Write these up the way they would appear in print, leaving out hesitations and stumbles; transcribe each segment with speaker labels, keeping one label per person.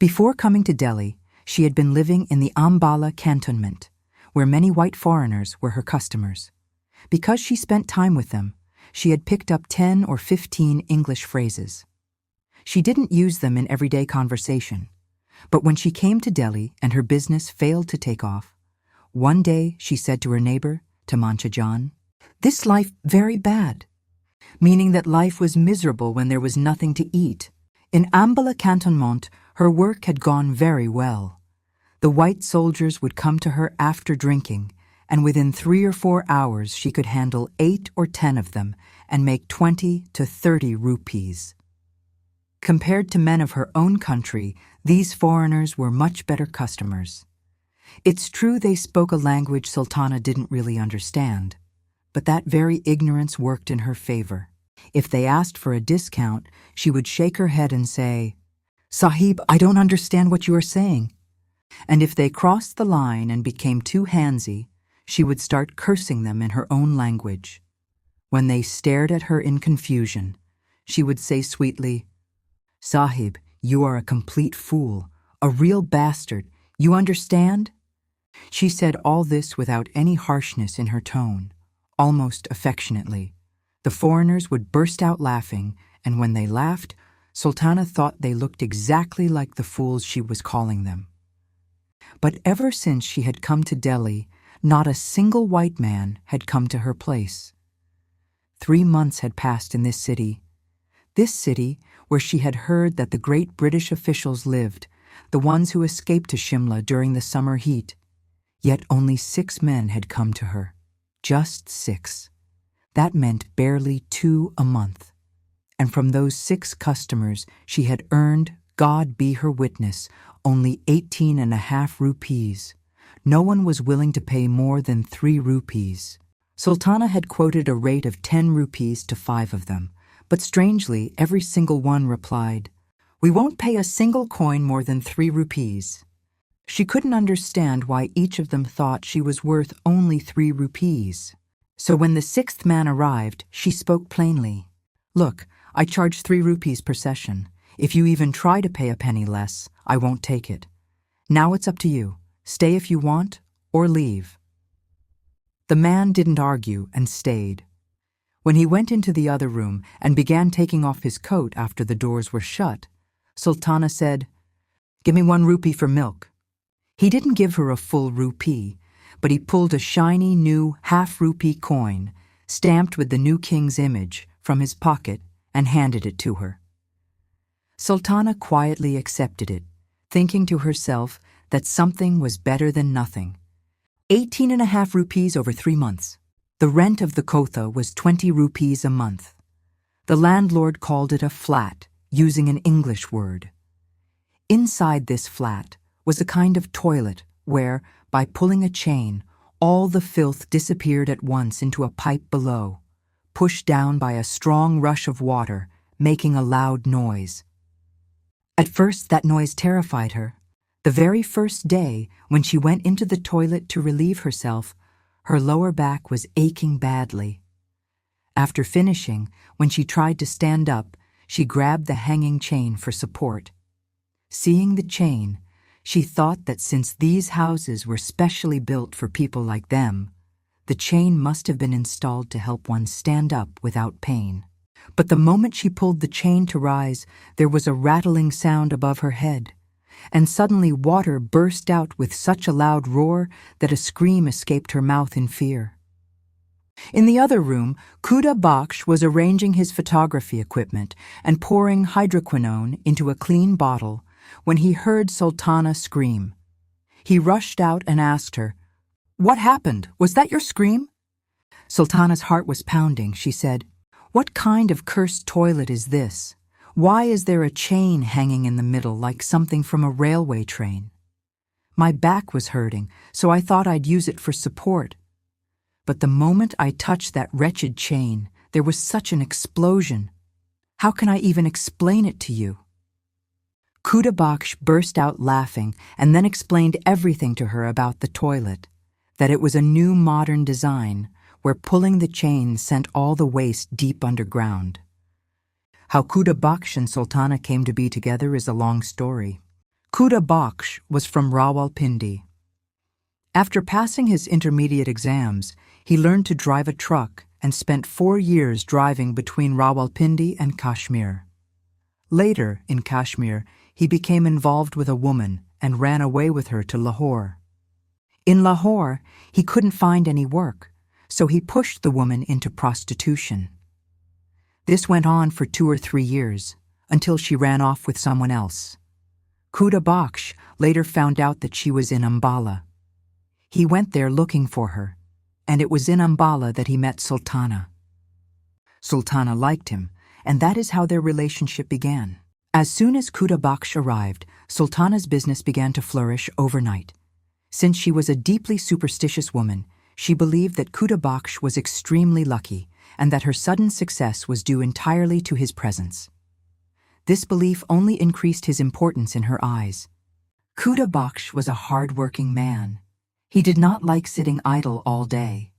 Speaker 1: Before coming to Delhi, she had been living in the Ambala cantonment, where many white foreigners were her customers. Because she spent time with them, she had picked up 10 or 15 English phrases. She didn't use them in everyday conversation, but when she came to Delhi and her business failed to take off, one day she said to her neighbor, Tamancha John, "This life very bad," meaning that life was miserable when there was nothing to eat. In Ambala cantonment, her work had gone very well. The white soldiers would come to her after drinking, and within 3 or 4 hours she could handle 8 or 10 of them and make 20 to 30 rupees. Compared to men of her own country, these foreigners were much better customers. It's true they spoke a language Sultana didn't really understand, but that very ignorance worked in her favor. If they asked for a discount, she would shake her head and say, "Sahib, I don't understand what you are saying." And if they crossed the line and became too handsy, she would start cursing them in her own language. When they stared at her in confusion, she would say sweetly, "Sahib, you are a complete fool, a real bastard, you understand?" She said all this without any harshness in her tone, almost affectionately. The foreigners would burst out laughing, and when they laughed, Sultana thought they looked exactly like the fools she was calling them. But ever since she had come to Delhi, not a single white man had come to her place. 3 months had passed in this city where she had heard that the great British officials lived, the ones who escaped to Shimla during the summer heat. Yet only 6 men had come to her. Just 6. That meant barely 2 a month. And from those 6 customers, she had earned, God be her witness, only 18.5 rupees. No one was willing to pay more than 3 rupees. Sultana had quoted a rate of 10 rupees to 5 of them, but strangely, every single one replied, "We won't pay a single coin more than 3 rupees. She couldn't understand why each of them thought she was worth only 3 rupees. So when the 6th man arrived, she spoke plainly. "Look, I charge 3 rupees per session. If you even try to pay a penny less, I won't take it. Now it's up to you. Stay if you want, or leave." The man didn't argue and stayed. When he went into the other room and began taking off his coat after the doors were shut, Sultana said, "Give me 1 rupee for milk." He didn't give her a full rupee, but he pulled a shiny new half-rupee coin, stamped with the new king's image, from his pocket and handed it to her. Sultana quietly accepted it, thinking to herself that something was better than nothing. 18.5 rupees over 3 months. The rent of the kotha was 20 rupees a month. The landlord called it a flat, using an English word. Inside this flat was a kind of toilet where, by pulling a chain, all the filth disappeared at once into a pipe below, pushed down by a strong rush of water, making a loud noise. At first that noise terrified her. The very first day, when she went into the toilet to relieve herself, her lower back was aching badly. After finishing, when she tried to stand up, she grabbed the hanging chain for support. Seeing the chain, she thought that since these houses were specially built for people like them, the chain must have been installed to help one stand up without pain. But the moment she pulled the chain to rise, there was a rattling sound above her head, and suddenly water burst out with such a loud roar that a scream escaped her mouth in fear. In the other room, Khuda Baksh was arranging his photography equipment and pouring hydroquinone into a clean bottle when he heard Sultana scream. He rushed out and asked her, "What happened? Was that your scream?" Sultana's heart was pounding. She said, "What kind of cursed toilet is this? Why is there a chain hanging in the middle like something from a railway train? My back was hurting, so I thought I'd use it for support. But the moment I touched that wretched chain, there was such an explosion. How can I even explain it to you?" Khuda Baksh burst out laughing and then explained everything to her about the toilet, that it was a new modern design where pulling the chain sent all the waste deep underground. How Khuda Baksh and Sultana came to be together is a long story. Khuda Bakhsh was from Rawalpindi. After passing his intermediate exams, he learned to drive a truck and spent 4 years driving between Rawalpindi and Kashmir. Later, in Kashmir, he became involved with a woman and ran away with her to Lahore. In Lahore, he couldn't find any work, so he pushed the woman into prostitution. This went on for 2 or 3 years, until she ran off with someone else. Khuda Bakhsh later found out that she was in Ambala. He went there looking for her, and it was in Ambala that he met Sultana. Sultana liked him, and that is how their relationship began. As soon as Khuda Bakhsh arrived, Sultana's business began to flourish overnight. Since she was a deeply superstitious woman, she believed that Khuda Bakhsh was extremely lucky and that her sudden success was due entirely to his presence. This belief only increased his importance in her eyes. Khuda Bakhsh was a hard-working man. He did not like sitting idle all day.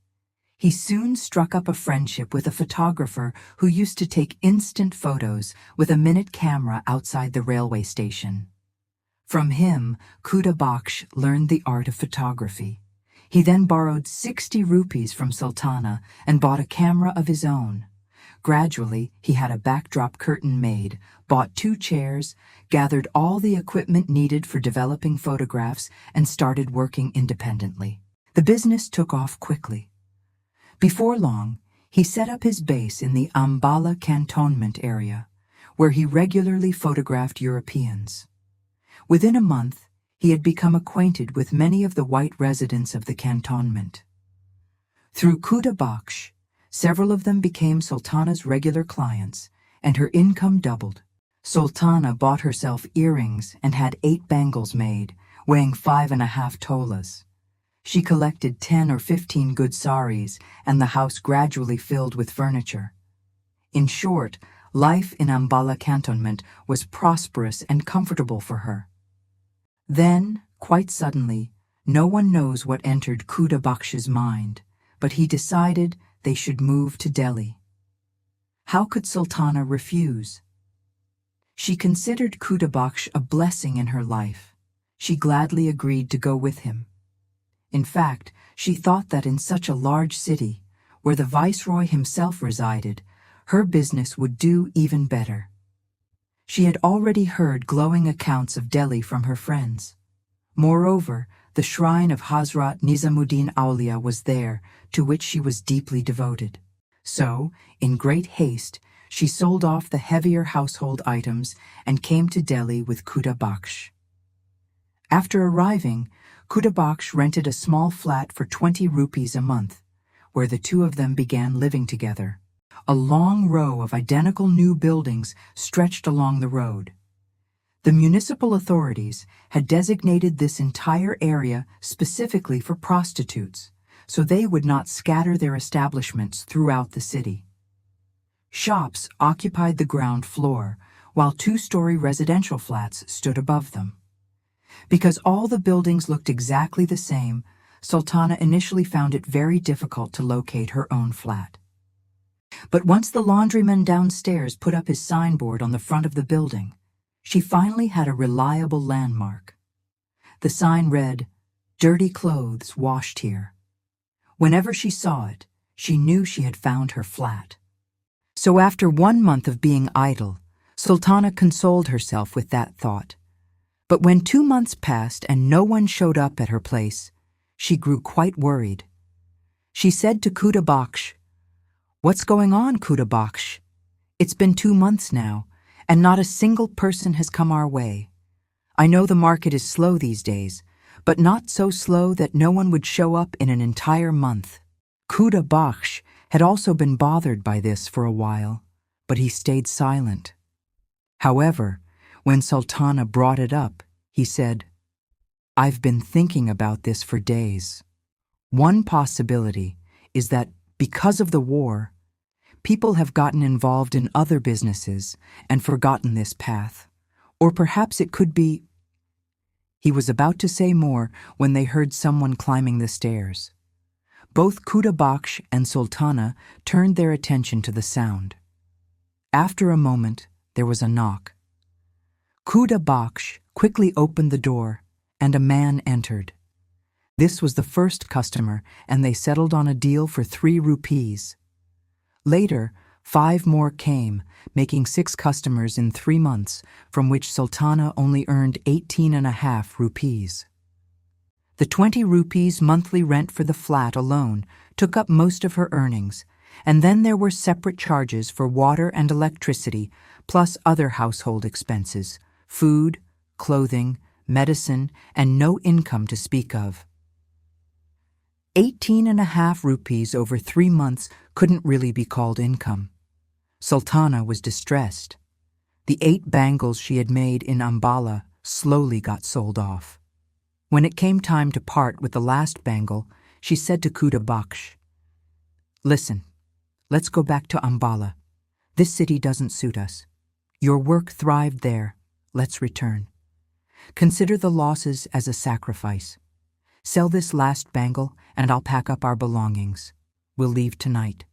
Speaker 1: He soon struck up a friendship with a photographer who used to take instant photos with a minute camera outside the railway station. From him, Khuda Bakhsh learned the art of photography. He then borrowed 60 rupees from Sultana and bought a camera of his own. Gradually, he had a backdrop curtain made, bought 2 chairs, gathered all the equipment needed for developing photographs, and started working independently. The business took off quickly. Before long, he set up his base in the Ambala cantonment area, where he regularly photographed Europeans. Within a month, he had become acquainted with many of the white residents of the cantonment. Through Khuda Bakhsh, several of them became Sultana's regular clients, and her income doubled. Sultana bought herself earrings and had 8 bangles made, weighing 5.5 tolas. She collected 10 or 15 good saris, and the house gradually filled with furniture. In short, life in Ambala cantonment was prosperous and comfortable for her. Then, quite suddenly, no one knows what entered Khuda Bakhsh's mind, but he decided they should move to Delhi. How could Sultana refuse? She considered Khuda Bakhsh a blessing in her life. She gladly agreed to go with him. In fact, she thought that in such a large city, where the viceroy himself resided, her business would do even better. She had already heard glowing accounts of Delhi from her friends. Moreover, the shrine of Hazrat Nizamuddin Aulia was there, to which she was deeply devoted. So, in great haste, she sold off the heavier household items and came to Delhi with Khuda Bakhsh. After arriving, Khuda Bakhsh rented a small flat for 20 rupees a month, where the two of them began living together. A long row of identical new buildings stretched along the road. The municipal authorities had designated this entire area specifically for prostitutes, so they would not scatter their establishments throughout the city. Shops occupied the ground floor, while 2-story residential flats stood above them. Because all the buildings looked exactly the same, Sultana initially found it very difficult to locate her own flat. But once the laundryman downstairs put up his signboard on the front of the building, she finally had a reliable landmark. The sign read, "Dirty clothes washed here." Whenever she saw it, she knew she had found her flat. So after 1 month of being idle, Sultana consoled herself with that thought. But when 2 months passed and no one showed up at her place, she grew quite worried. She said to Khuda Bakhsh, "What's going on, Khuda Bakhsh? It's been 2 months now, and not a single person has come our way. I know the market is slow these days, but not so slow that no one would show up in an entire month." Khuda Bakhsh had also been bothered by this for a while, but he stayed silent. However, when Sultana brought it up, he said, "I've been thinking about this for days. One possibility is that because of the war, people have gotten involved in other businesses and forgotten this path. Or perhaps it could be—" He was about to say more when they heard someone climbing the stairs. Both Khuda Bakhsh and Sultana turned their attention to the sound. After a moment, there was a knock. Khuda Baksh quickly opened the door, and a man entered. This was the first customer, and they settled on a deal for 3 rupees. Later, 5 more came, making 6 customers in 3 months, from which Sultana only earned 18.5 rupees. The 20 rupees monthly rent for the flat alone took up most of her earnings, and then there were separate charges for water and electricity, plus other household expenses, food, clothing, medicine, and no income to speak of. 18.5 rupees over 3 months couldn't really be called income. Sultana was distressed. The 8 bangles she had made in Ambala slowly got sold off. When it came time to part with the last bangle, she said to Khuda Baksh, "Listen, let's go back to Ambala. This city doesn't suit us. Your work thrived there. Let's return. Consider the losses as a sacrifice. Sell this last bangle and I'll pack up our belongings. We'll leave tonight."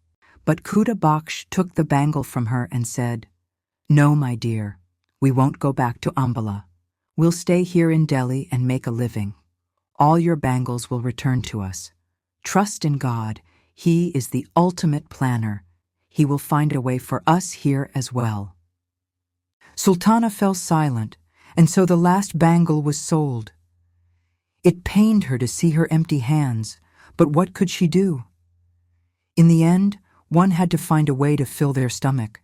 Speaker 1: But Khuda Baksh took the bangle from her and said, "No, my dear, we won't go back to Ambala. We'll stay here in Delhi and make a living. All your bangles will return to us. Trust in God. He is the ultimate planner. He will find a way for us here as well." Sultana fell silent, and so the last bangle was sold. It pained her to see her empty hands, but what could she do? In the end, one had to find a way to fill their stomach.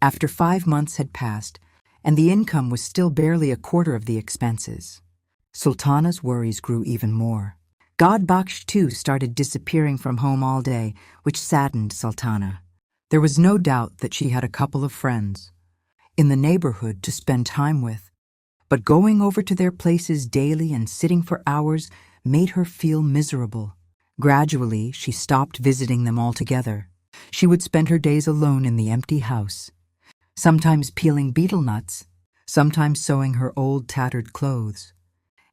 Speaker 1: After 5 months had passed, and the income was still barely a quarter of the expenses, Sultana's worries grew even more. God Baksh too started disappearing from home all day, which saddened Sultana. There was no doubt that she had a couple of friends in the neighborhood to spend time with, but going over to their places daily and sitting for hours made her feel miserable. Gradually, she stopped visiting them altogether. She would spend her days alone in the empty house, sometimes peeling betel nuts, sometimes sewing her old tattered clothes,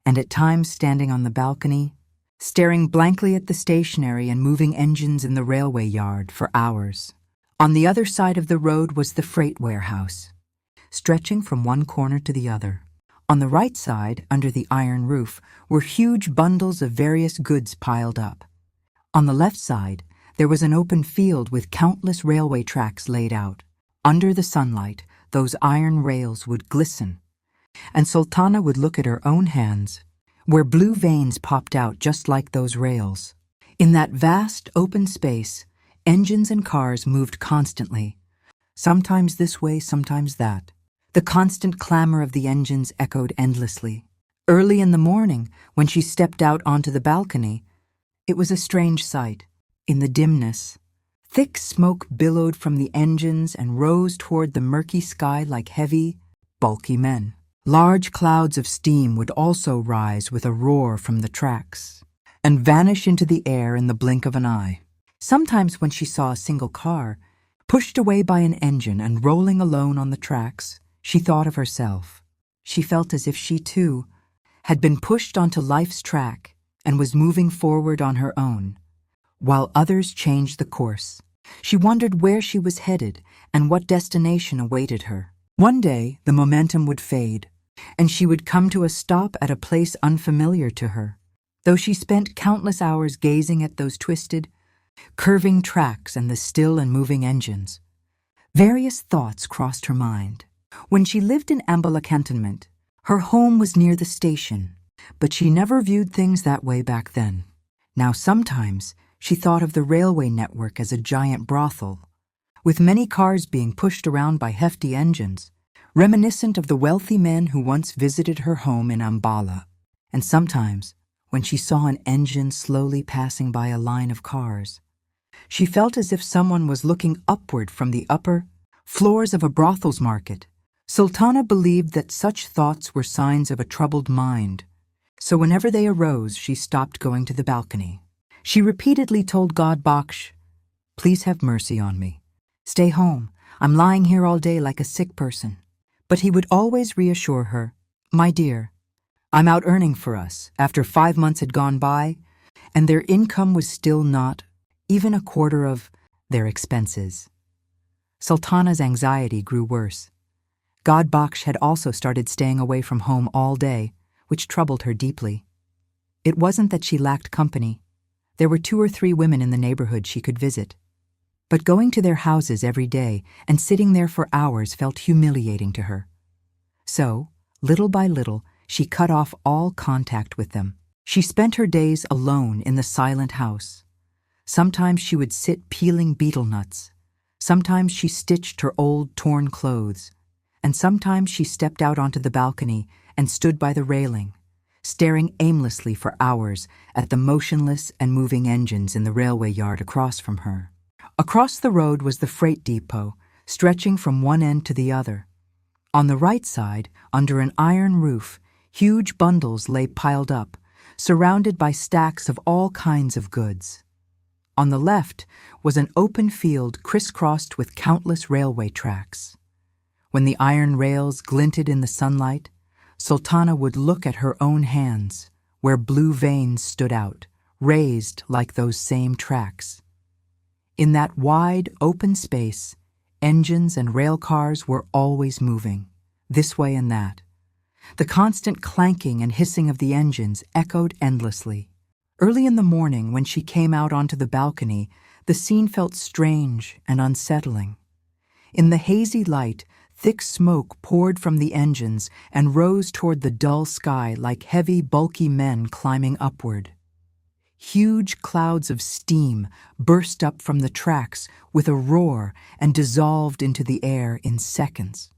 Speaker 1: and at times standing on the balcony, staring blankly at the stationery and moving engines in the railway yard for hours. On the other side of the road was the freight warehouse, stretching from one corner to the other. On the right side, under the iron roof, were huge bundles of various goods piled up. On the left side, there was an open field with countless railway tracks laid out. Under the sunlight, those iron rails would glisten, and Sultana would look at her own hands, where blue veins popped out just like those rails. In that vast open space, engines and cars moved constantly, sometimes this way, sometimes that. The constant clamor of the engines echoed endlessly. Early in the morning, when she stepped out onto the balcony, it was a strange sight. In the dimness, thick smoke billowed from the engines and rose toward the murky sky like heavy, bulky men. Large clouds of steam would also rise with a roar from the tracks and vanish into the air in the blink of an eye. Sometimes when she saw a single car, pushed away by an engine and rolling alone on the tracks, she thought of herself. She felt as if she, too, had been pushed onto life's track and was moving forward on her own, while others changed the course. She wondered where she was headed and what destination awaited her. One day, the momentum would fade, and she would come to a stop at a place unfamiliar to her, though she spent countless hours gazing at those twisted, curving tracks and the still and moving engines. Various thoughts crossed her mind. When she lived in Ambala Cantonment, her home was near the station, but she never viewed things that way back then. Now sometimes she thought of the railway network as a giant brothel, with many cars being pushed around by hefty engines, reminiscent of the wealthy men who once visited her home in Ambala. And sometimes, when she saw an engine slowly passing by a line of cars, she felt as if someone was looking upward from the upper floors of a brothel's market. Sultana believed that such thoughts were signs of a troubled mind, so whenever they arose, she stopped going to the balcony. She repeatedly told God Baksh, "Please have mercy on me. Stay home. I'm lying here all day like a sick person." But he would always reassure her, "My dear, I'm out earning for us," after 5 months had gone by, and their income was still not even a quarter of their expenses. Sultana's anxiety grew worse. Godbaksh had also started staying away from home all day, which troubled her deeply. It wasn't that she lacked company. There were 2 or 3 women in the neighborhood she could visit. But going to their houses every day and sitting there for hours felt humiliating to her. So, little by little, she cut off all contact with them. She spent her days alone in the silent house. Sometimes she would sit peeling betel nuts. Sometimes she stitched her old, torn clothes. And sometimes she stepped out onto the balcony and stood by the railing, staring aimlessly for hours at the motionless and moving engines in the railway yard across from her. Across the road was the freight depot, stretching from one end to the other. On the right side, under an iron roof, huge bundles lay piled up, surrounded by stacks of all kinds of goods. On the left was an open field crisscrossed with countless railway tracks. When the iron rails glinted in the sunlight, Sultana would look at her own hands, where blue veins stood out, raised like those same tracks. In that wide, open space, engines and rail cars were always moving, this way and that. The constant clanking and hissing of the engines echoed endlessly. Early in the morning, when she came out onto the balcony, the scene felt strange and unsettling. In the hazy light, thick smoke poured from the engines and rose toward the dull sky like heavy, bulky men climbing upward. Huge clouds of steam burst up from the tracks with a roar and dissolved into the air in seconds.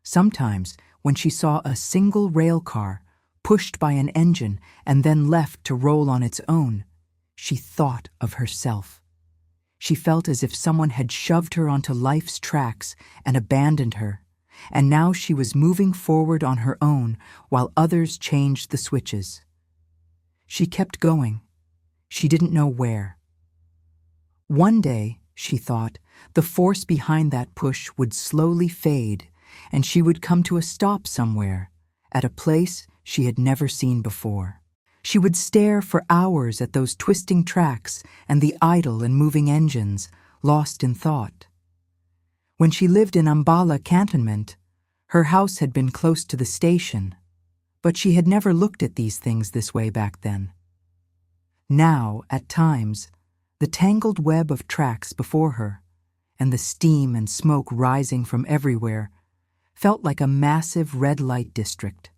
Speaker 1: Sometimes, when she saw a single rail car pushed by an engine and then left to roll on its own, she thought of herself. She felt as if someone had shoved her onto life's tracks and abandoned her, and now she was moving forward on her own while others changed the switches. She kept going. She didn't know where. One day, she thought, the force behind that push would slowly fade, and she would come to a stop somewhere, at a place she had never seen before. She would stare for hours at those twisting tracks and the idle and moving engines, lost in thought. When she lived in Ambala cantonment, her house had been close to the station, but she had never looked at these things this way back then. Now, at times, the tangled web of tracks before her, and the steam and smoke rising from everywhere, felt like a massive red light district.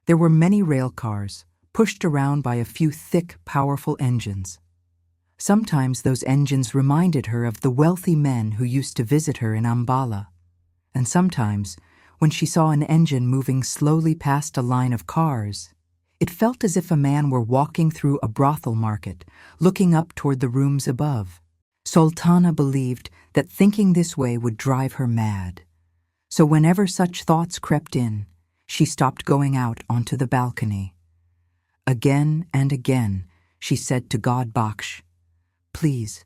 Speaker 1: There were many rail cars, pushed around by a few thick, powerful engines. Sometimes those engines reminded her of the wealthy men who used to visit her in Ambala, and sometimes, when she saw an engine moving slowly past a line of cars, it felt as if a man were walking through a brothel market, looking up toward the rooms above. Sultana believed that thinking this way would drive her mad. So whenever such thoughts crept in, she stopped going out onto the balcony. Again and again, she said to Godbaksh, "Please,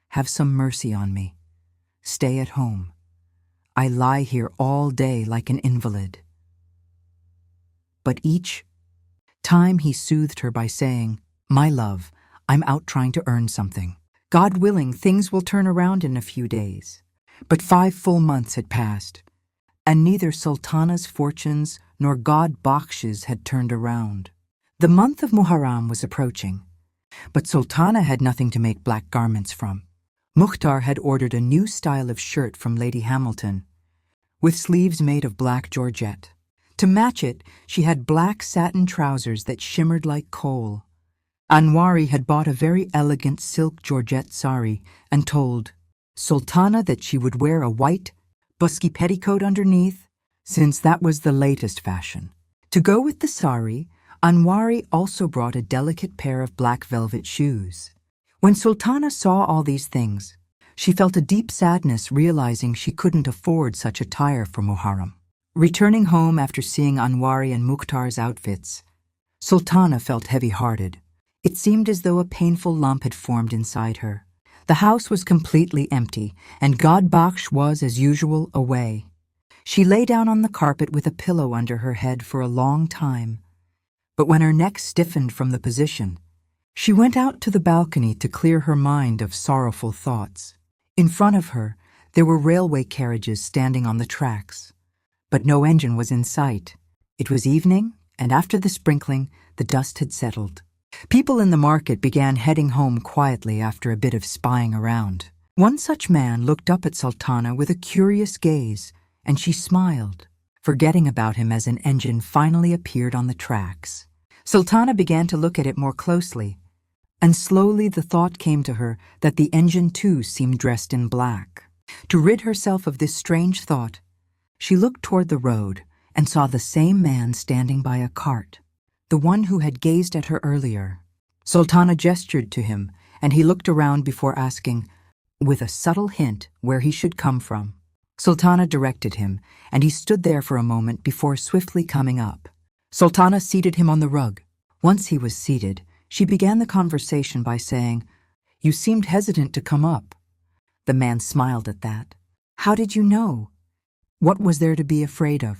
Speaker 1: have some mercy on me. Stay at home. I lie here all day like an invalid." But each time he soothed her by saying, "My love, I'm out trying to earn something. God willing, things will turn around in a few days." But 5 full months had passed, and neither Sultana's fortunes nor Godbaksh's had turned around. The month of Muharram was approaching, but Sultana had nothing to make black garments from. Mukhtar had ordered a new style of shirt from Lady Hamilton, with sleeves made of black georgette. To match it, she had black satin trousers that shimmered like coal. Anwari had bought a very elegant silk georgette sari and told Sultana that she would wear a white, busky petticoat underneath, since that was the latest fashion. To go with the sari, Anwari also brought a delicate pair of black velvet shoes. When Sultana saw all these things, she felt a deep sadness realizing she couldn't afford such attire for Muharram. Returning home after seeing Anwari and Mukhtar's outfits, Sultana felt heavy-hearted. It seemed as though a painful lump had formed inside her. The house was completely empty, and Godbaksh was, as usual, away. She lay down on the carpet with a pillow under her head for a long time. But when her neck stiffened from the position, she went out to the balcony to clear her mind of sorrowful thoughts. In front of her, there were railway carriages standing on the tracks. but no engine was in sight. It was evening, and after the sprinkling, the dust had settled. People in the market began heading home quietly after a bit of spying around. One such man looked up at Sultana with a curious gaze, and she smiled, forgetting about him as an engine finally appeared on the tracks. Sultana began to look at it more closely, and slowly the thought came to her that the engine too seemed dressed in black. To rid herself of this strange thought, she looked toward the road and saw the same man standing by a cart, the one who had gazed at her earlier. Sultana gestured to him, and he looked around before asking, with a subtle hint, where he should come from. Sultana directed him, and he stood there for a moment before swiftly coming up. Sultana seated him on the rug. Once he was seated, she began the conversation by saying, "You seemed hesitant to come up." The man smiled at that. "How did you know? What was there to be afraid of?"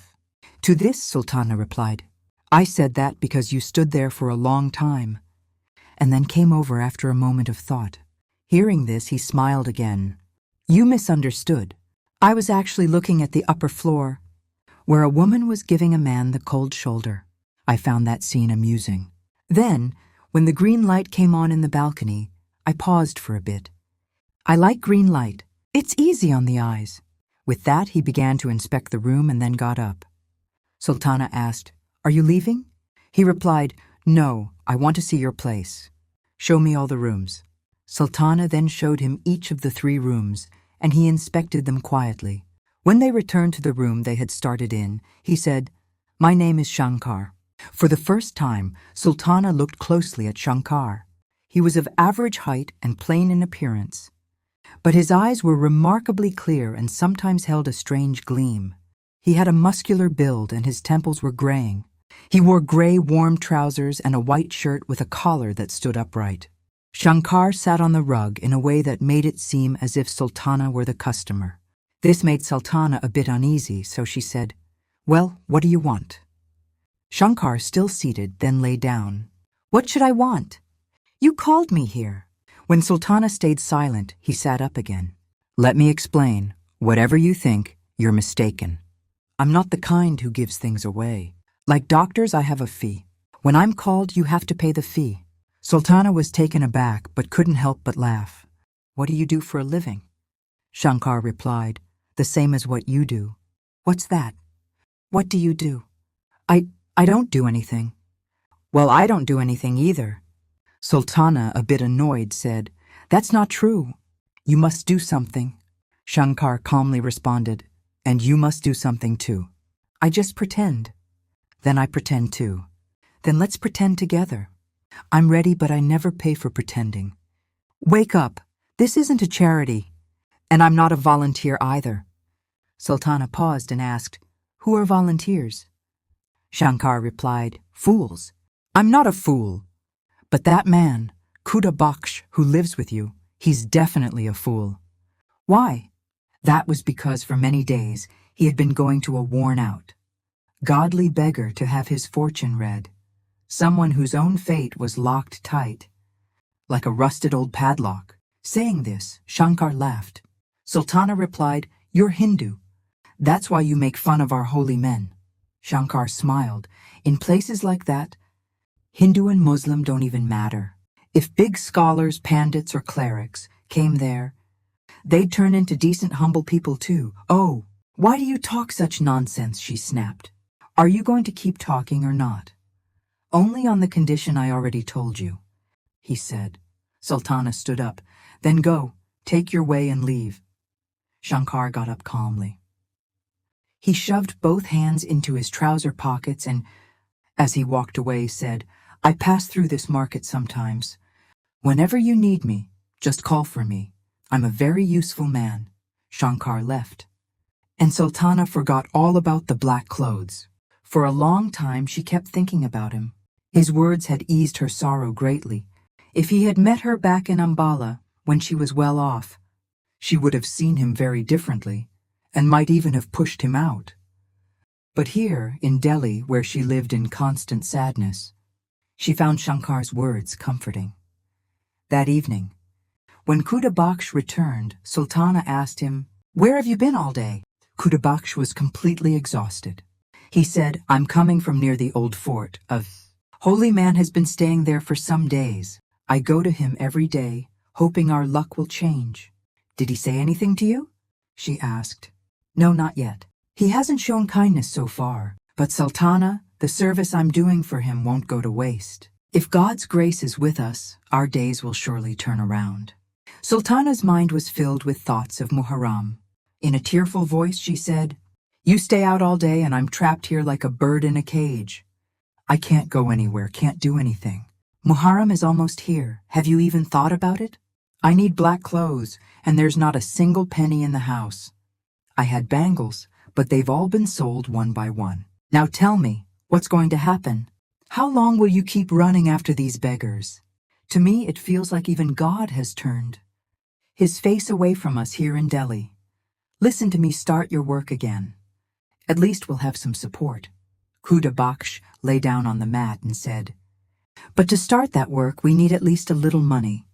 Speaker 1: To this, Sultana replied, "I said that because you stood there for a long time," and then came over after a moment of thought. Hearing this, he smiled again. "You misunderstood. I was actually looking at the upper floor, where a woman was giving a man the cold shoulder. I found that scene amusing. Then, when the green light came on in the balcony, I paused for a bit. I like green light. It's easy on the eyes." With that, he began to inspect the room and then got up. Sultana asked, "Are you leaving?" He replied, "No, I want to see your place. Show me all the rooms." Sultana then showed him each of the 3 rooms, and he inspected them quietly. When they returned to the room they had started in, he said, "My name is Shankar." For the first time, Sultana looked closely at Shankar. He was of average height and plain in appearance, but his eyes were remarkably clear and sometimes held a strange gleam. He had a muscular build and his temples were graying. He wore gray warm trousers and a white shirt with a collar that stood upright. Shankar sat on the rug in a way that made it seem as if Sultana were the customer. This made Sultana a bit uneasy, so she said, "Well, what do you want?" Shankar, still seated, then lay down. "What should I want? You called me here." When Sultana stayed silent, he sat up again. "Let me explain. Whatever you think, you're mistaken. I'm not the kind who gives things away. Like doctors, I have a fee. When I'm called, you have to pay the fee." Sultana was taken aback but couldn't help but laugh. "What do you do for a living?" Shankar replied, "The same as what you do." "What's that? What do you do?" I don't do anything." "Well, I don't do anything either." Sultana, a bit annoyed, said, "That's not true. You must do something." Shankar calmly responded, "And you must do something too." "I just pretend." "Then I pretend too." "Then let's pretend together." "I'm ready, but I never pay for pretending." "Wake up. This isn't a charity. And I'm not a volunteer either." Sultana paused and asked, "Who are volunteers?" Shankar replied, "Fools." "I'm not a fool. But that man, Khuda Baksh, who lives with you, he's definitely a fool." "Why?" "That was because for many days he had been going to a worn-out, godly beggar to have his fortune read, someone whose own fate was locked tight, like a rusted old padlock." Saying this, Shankar laughed. Sultana replied, "You're Hindu. That's why you make fun of our holy men." Shankar smiled. "In places like that, Hindu and Muslim don't even matter. If big scholars, pandits, or clerics came there, they'd turn into decent, humble people too." "Oh, why do you talk such nonsense?" she snapped. "Are you going to keep talking or not?" "Only on the condition I already told you," he said. Sultana stood up. "Then go, take your way and leave." Shankar got up calmly. He shoved both hands into his trouser pockets and, as he walked away, said, "I pass through this market sometimes. Whenever you need me, just call for me. I'm a very useful man." Shankar left, and Sultana forgot all about the black clothes. For a long time she kept thinking about him. His words had eased her sorrow greatly. If he had met her back in Ambala, when she was well off, she would have seen him very differently, and might even have pushed him out. But here, in Delhi, where she lived in constant sadness, she found Shankar's words comforting. That evening, when Khuda Baksh returned, Sultana asked him, "Where have you been all day?" Kutabaksh was completely exhausted. He said, "I'm coming from near the old fort. A holy man has been staying there for some days. I go to him every day, hoping our luck will change." "Did he say anything to you?" she asked. "No, not yet. He hasn't shown kindness so far, but Sultana, the service I'm doing for him won't go to waste. If God's grace is with us, our days will surely turn around." Sultana's mind was filled with thoughts of Muharram. In a tearful voice, she said, "You stay out all day and I'm trapped here like a bird in a cage. I can't go anywhere, can't do anything. Muharram is almost here. Have you even thought about it? I need black clothes, and there's not a single penny in the house. I had bangles, but they've all been sold one by one. Now tell me, what's going to happen? How long will you keep running after these beggars? To me, it feels like even God has turned his face away from us here in Delhi. Listen to me start your work again. At least we'll have some support." Kutabaksh lay down on the mat and said, "But to start that work, we need at least a little money.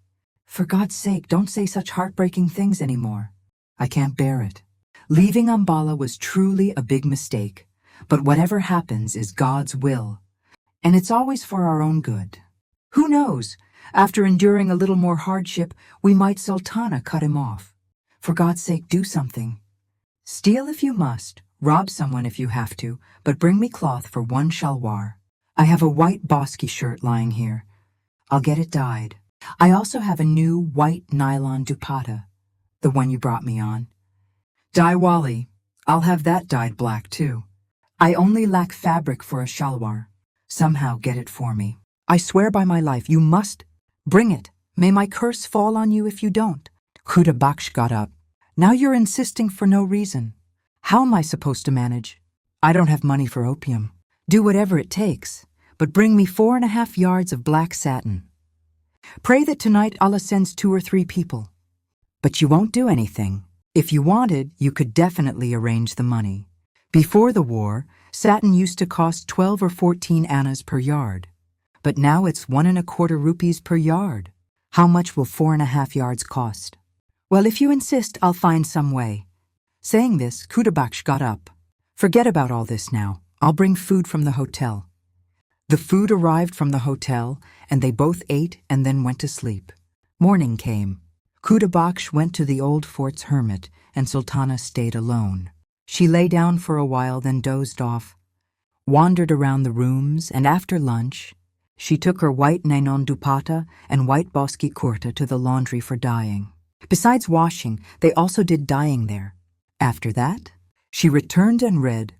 Speaker 1: For God's sake, don't say such heartbreaking things anymore. I can't bear it. Leaving Ambala was truly a big mistake, but whatever happens is God's will, and it's always for our own good. Who knows? After enduring a little more hardship, we might Sultana cut him off. For God's sake, do something. Steal if you must, rob someone if you have to, but bring me cloth for one shalwar. I have a white bosky shirt lying here. I'll get it dyed. I also have a new white nylon dupatta, the one you brought me on. Daiwali, I'll have that dyed black too. I only lack fabric for a shalwar. Somehow get it for me. I swear by my life, you must bring it. May my curse fall on you if you don't." Kutabaksh got up. "Now you're insisting for no reason. How am I supposed to manage? I don't have money for opium. Do whatever it takes, but bring me 4.5 yards of black satin. Pray that tonight Allah sends 2 or 3 people. But you won't do anything. If you wanted, you could definitely arrange the money. Before the war, satin used to cost 12 or 14 annas per yard. But now it's 1.25 rupees per yard. How much will 4.5 yards cost?" "Well, if you insist, I'll find some way." Saying this, Kutabaksh got up. "Forget about all this now. I'll bring food from the hotel." The food arrived from the hotel, and they both ate and then went to sleep. Morning came. Kutabaksh went to the old fort's hermit, and Sultana stayed alone. She lay down for a while, then dozed off, wandered around the rooms, and after lunch, she took her white nylon dupatta and white bosky kurta to the laundry for dyeing. Besides washing, they also did dyeing there. After that, she returned and read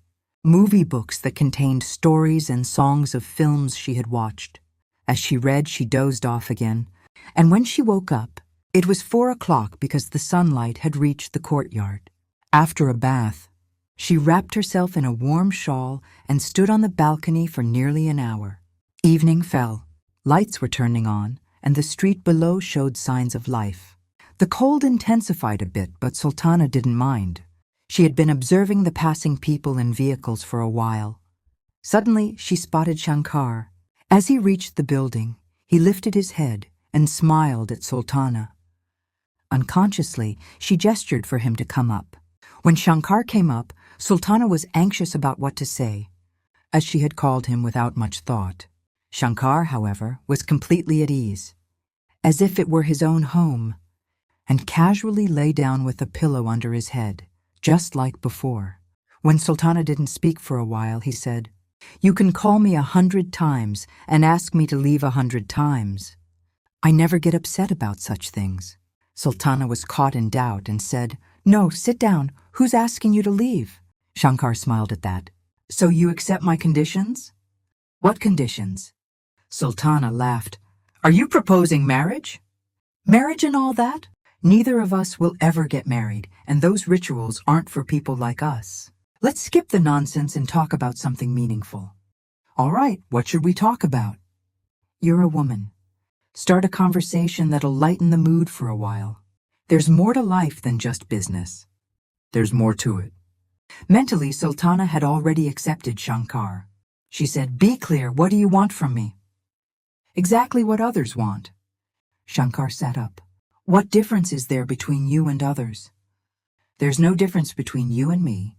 Speaker 1: movie books that contained stories and songs of films she had watched. As she read, she dozed off again, and when she woke up, it was 4 o'clock because the sunlight had reached the courtyard. After a bath, she wrapped herself in a warm shawl and stood on the balcony for nearly an hour. Evening fell. Lights were turning on, and the street below showed signs of life. The cold intensified a bit, but Sultana didn't mind. She had been observing the passing people and vehicles for a while. Suddenly, she spotted Shankar. As he reached the building, he lifted his head and smiled at Sultana. Unconsciously, she gestured for him to come up. When Shankar came up, Sultana was anxious about what to say, as she had called him without much thought. Shankar, however, was completely at ease, as if it were his own home, and casually lay down with a pillow under his head, just like before. When Sultana didn't speak for a while, he said, "You can call me 100 times and ask me to leave 100 times. I never get upset about such things." Sultana was caught in doubt and said, "No, sit down. Who's asking you to leave?" Shankar smiled at that. "So you accept my conditions?" "What conditions?" Sultana laughed. "Are you proposing marriage?" "Marriage and all that? Neither of us will ever get married, and those rituals aren't for people like us. Let's skip the nonsense and talk about something meaningful." "All right, what should we talk about?" "You're a woman. Start a conversation that'll lighten the mood for a while. There's more to life than just business." "There's more to it." Mentally, Sultana had already accepted Shankar. She said, "Be clear, what do you want from me?" "Exactly what others want." Shankar sat up. "What difference is there between you and others?" There's no difference between you and me,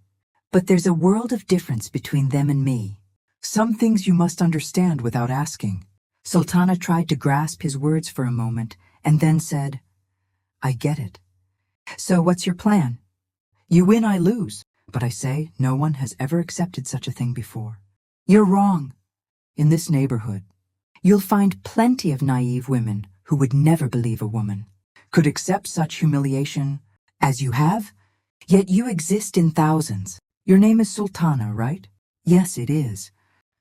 Speaker 1: but there's a world of difference between them and me. Some things you must understand without asking. Sultana tried to grasp his words for a moment and then said, I get it. So what's your plan? You win, I lose. But I say, no one has ever accepted such a thing before. You're wrong. In this neighborhood, you'll find plenty of naive women who would never believe a woman could accept such humiliation as you have, yet you exist in thousands. Your name is Sultana, right? Yes, it is.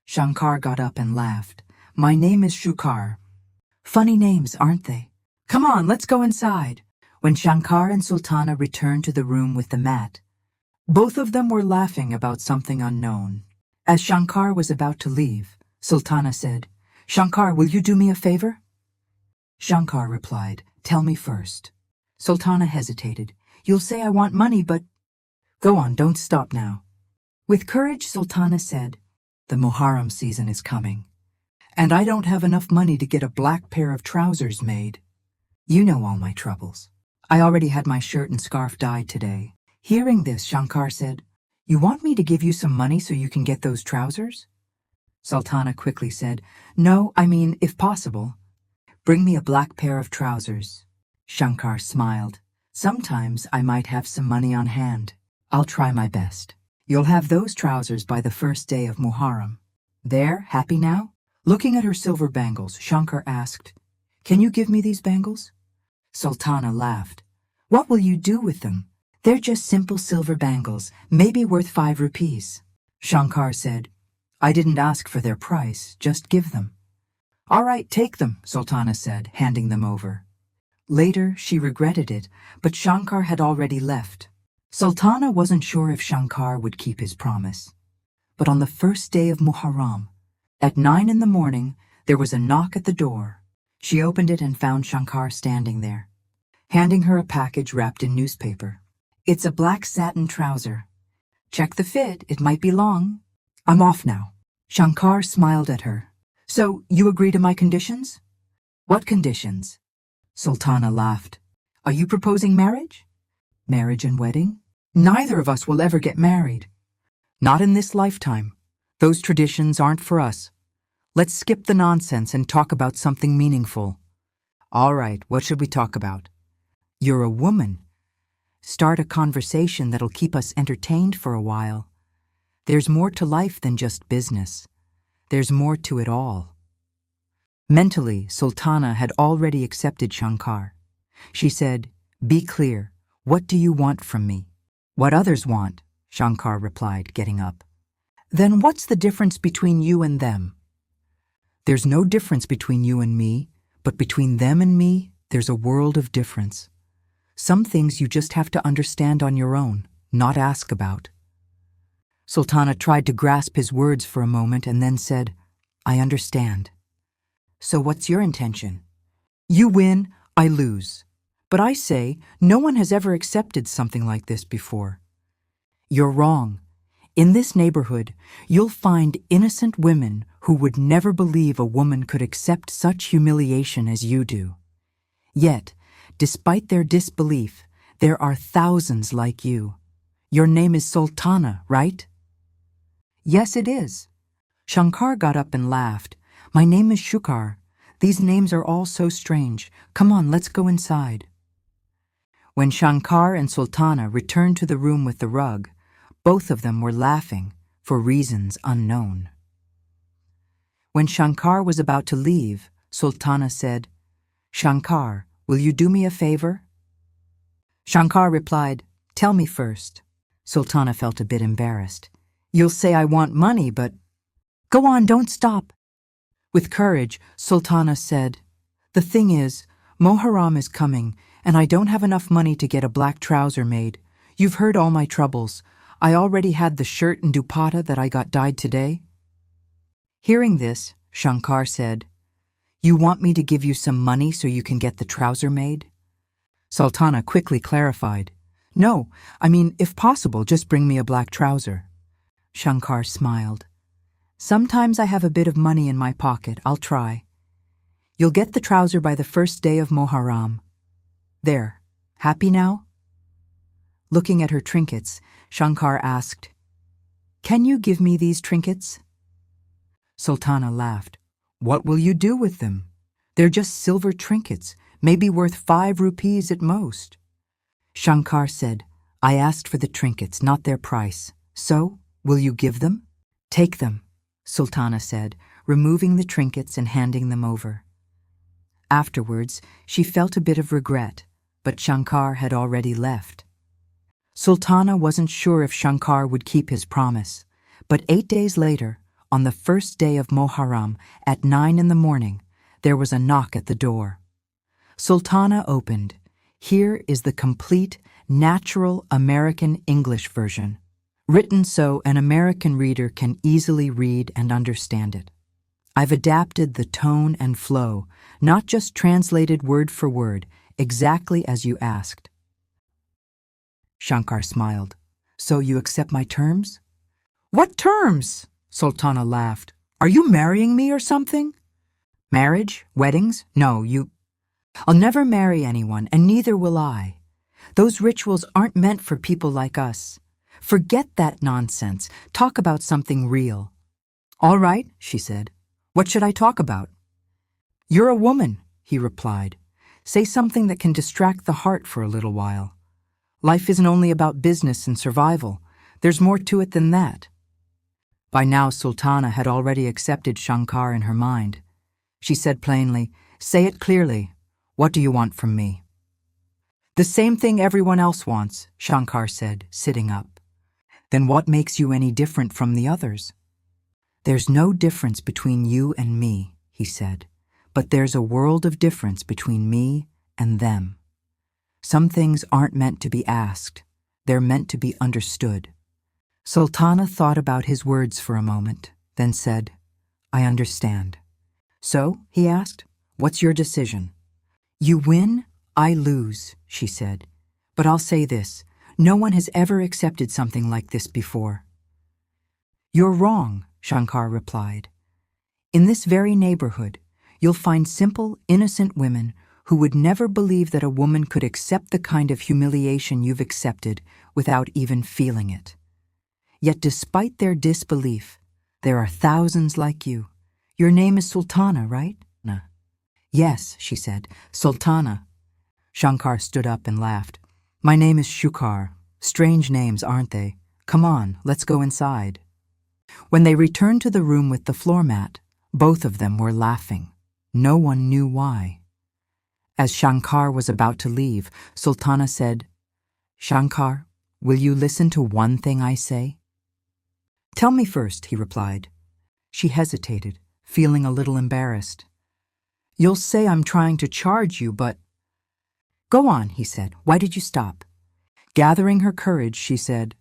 Speaker 1: Shankar got up and laughed. My name is Shukar. Funny names, aren't they? Come on, let's go inside. When Shankar and Sultana returned to the room with the mat, both of them were laughing about something unknown. As Shankar was about to leave, Sultana said, Shankar, will you do me a favor? Shankar replied, tell me first. Sultana hesitated. You'll say I want money, but... Go on, don't stop now. With courage, Sultana said, the Muharram season is coming, and I don't have enough money to get a black pair of trousers made. You know all my troubles. I already had my shirt and scarf dyed today. Hearing this, Shankar said, you want me to give you some money so you can get those trousers? Sultana quickly said, no, I mean, if possible. Bring me a black pair of trousers. Shankar smiled. Sometimes I might have some money on hand. I'll try my best. You'll have those trousers by the first day of Muharram. There, happy now? Looking at her silver bangles, Shankar asked, can you give me these bangles? Sultana laughed. What will you do with them? They're just simple silver bangles, maybe worth 5 rupees. Shankar said, I didn't ask for their price, just give them. All right, take them, Sultana said, handing them over. Later, she regretted it, but Shankar had already left. Sultana wasn't sure if Shankar would keep his promise. But on the first day of Muharram, at 9 in the morning, there was a knock at the door. She opened it and found Shankar standing there, handing her a package wrapped in newspaper. It's a black satin trouser. Check the fit, it might be long. I'm off now. Shankar smiled at her. So, you agree to my conditions? What conditions? Sultana laughed. Are you proposing marriage? Marriage and wedding? Neither of us will ever get married. Not in this lifetime. Those traditions aren't for us. Let's skip the nonsense and talk about something meaningful. All right, what should we talk about? You're a woman. Start a conversation that'll keep us entertained for a while. There's more to life than just business. There's more to it all. Mentally, Sultana had already accepted Shankar. She said, be clear. What do you want from me? What others want, Shankar replied, getting up. Then what's the difference between you and them? There's no difference between you and me, but between them and me, there's a world of difference. Some things you just have to understand on your own, not ask about. Sultana tried to grasp his words for a moment and then said, I understand. So what's your intention? You win, I lose. But I say, no one has ever accepted something like this before. You're wrong. In this neighborhood, you'll find innocent women who would never believe a woman could accept such humiliation as you do. Yet, despite their disbelief, there are thousands like you. Your name is Sultana, right? Yes, it is. Shankar got up and laughed. My name is Shukar. These names are all so strange. Come on, let's go inside. When Shankar and Sultana returned to the room with the rug, both of them were laughing for reasons unknown. When Shankar was about to leave, Sultana said, Shankar, will you do me a favor? Shankar replied, tell me first. Sultana felt a bit embarrassed. You'll say I want money, but... Go on, don't stop. With courage, Sultana said, the thing is, Muharram is coming, and I don't have enough money to get a black trouser made. You've heard all my troubles. I already had the shirt and dupatta that I got dyed today. Hearing this, Shankar said, you want me to give you some money so you can get the trouser made? Sultana quickly clarified, no, I mean, if possible, just bring me a black trouser. Shankar smiled. Sometimes I have a bit of money in my pocket, I'll try. You'll get the trouser by the first day of Muharram. There, happy now? Looking at her trinkets, Shankar asked, "Can you give me these trinkets?" Sultana laughed. "What will you do with them? They're just silver trinkets, maybe worth 5 rupees at most." Shankar said, "I asked for the trinkets, not their price. So, will you give them?" "Take them," Sultana said, removing the trinkets and handing them over. Afterwards, she felt a bit of regret, but Shankar had already left. Sultana wasn't sure if Shankar would keep his promise, but 8 days later, on the first day of Muharram, at 9 in the morning, there was a knock at the door. Sultana opened. Here is the complete, natural American English version, written so an American reader can easily read and understand it. I've adapted the tone and flow, not just translated word for word, exactly as you asked. Shankar smiled. "So you accept my terms?" "What terms?" Sultana laughed. "Are you marrying me or something?" "Marriage? Weddings? No, I'll never marry anyone, and neither will I. Those rituals aren't meant for people like us. Forget that nonsense. Talk about something real." "All right," she said. "What should I talk about?" "You're a woman," he replied. "Say something that can distract the heart for a little while. Life isn't only about business and survival. There's more to it than that." By now, Sultana had already accepted Shankar in her mind. She said plainly, "Say it clearly. What do you want from me?" "The same thing everyone else wants," Shankar said, sitting up. "Then what makes you any different from the others?" "There's no difference between you and me," he said, "but there's a world of difference between me and them. Some things aren't meant to be asked. They're meant to be understood." Sultana thought about his words for a moment, then said, "I understand." "So," he asked, "what's your decision?" "You win, I lose," she said. "But I'll say this, no one has ever accepted something like this before." "You're wrong," Shankar replied. "In this very neighborhood, you'll find simple, innocent women who would never believe that a woman could accept the kind of humiliation you've accepted without even feeling it. Yet despite their disbelief, there are thousands like you. Your name is Sultana, right?" "Yes," she said, "Sultana." Shankar stood up and laughed. "My name is Shukar. Strange names, aren't they? Come on, let's go inside." When they returned to the room with the floor mat, both of them were laughing. No one knew why. As Shankar was about to leave, Sultana said, "Shankar, will you listen to one thing I say?" "Tell me first," he replied. She hesitated, feeling a little embarrassed. "You'll say I'm trying to charge you, but—" "Go on," he said. "Why did you stop?" Gathering her courage, she said,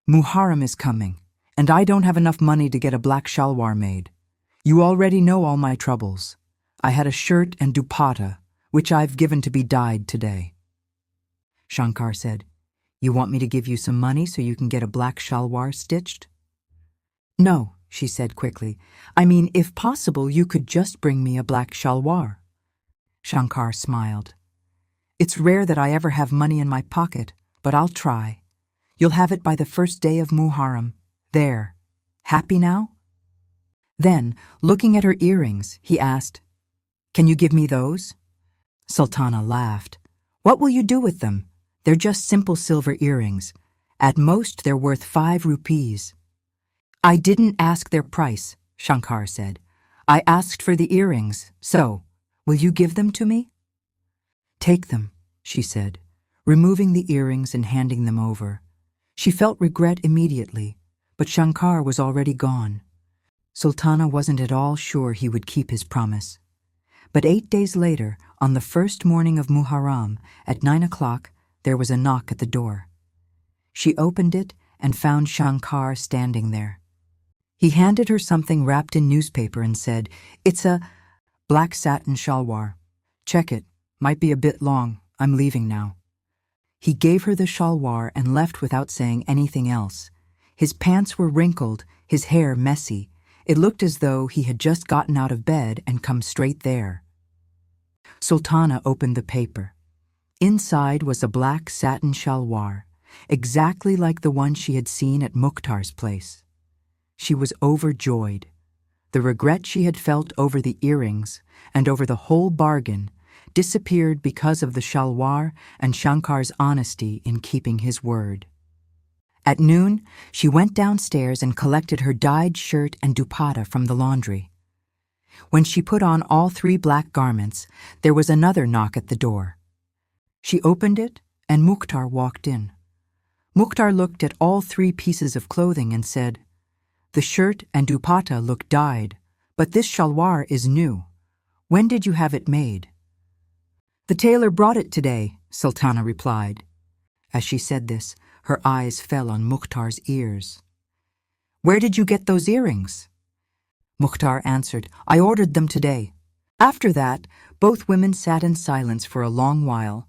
Speaker 1: "Muharram is coming, and I don't have enough money to get a black shalwar made. You already know all my troubles. I had a shirt and dupatta, which I've given to be dyed today." Shankar said, "You want me to give you some money so you can get a black shalwar stitched?" "No," she said quickly. "I mean, if possible, you could just bring me a black shalwar." Shankar smiled. "It's rare that I ever have money in my pocket, but I'll try. You'll have it by the first day of Muharram. There. Happy now?" Then, looking at her earrings, he asked, "Can you give me those?" Sultana laughed. "What will you do with them? They're just simple silver earrings. At most, they're worth 5 rupees. "I didn't ask their price," Shankar said. "I asked for the earrings, so, will you give them to me?" "Take them," she said, removing the earrings and handing them over. She felt regret immediately, but Shankar was already gone. Sultana wasn't at all sure he would keep his promise. But 8 days later, on the first morning of Muharram, at 9 o'clock, there was a knock at the door. She opened it and found Shankar standing there. He handed her something wrapped in newspaper and said, "It's a black satin shalwar. Check it. Might be a bit long. I'm leaving now." He gave her the shalwar and left without saying anything else. His pants were wrinkled, his hair messy. It looked as though he had just gotten out of bed and come straight there. Sultana opened the paper. Inside was a black satin shalwar, exactly like the one she had seen at Mukhtar's place. She was overjoyed. The regret she had felt over the earrings and over the whole bargain disappeared because of the Shalwar and Shankar's honesty in keeping his word. At noon, she went downstairs and collected her dyed shirt and dupatta from the laundry. When she put on all 3 black garments, there was another knock at the door. She opened it, and Mukhtar walked in. Mukhtar looked at all 3 pieces of clothing and said, "The shirt and dupatta look dyed, but this shalwar is new. When did you have it made?" "The tailor brought it today," Sultana replied. As she said this, her eyes fell on Mukhtar's ears. "Where did you get those earrings?" Mukhtar answered, "I ordered them today." After that, both women sat in silence for a long while,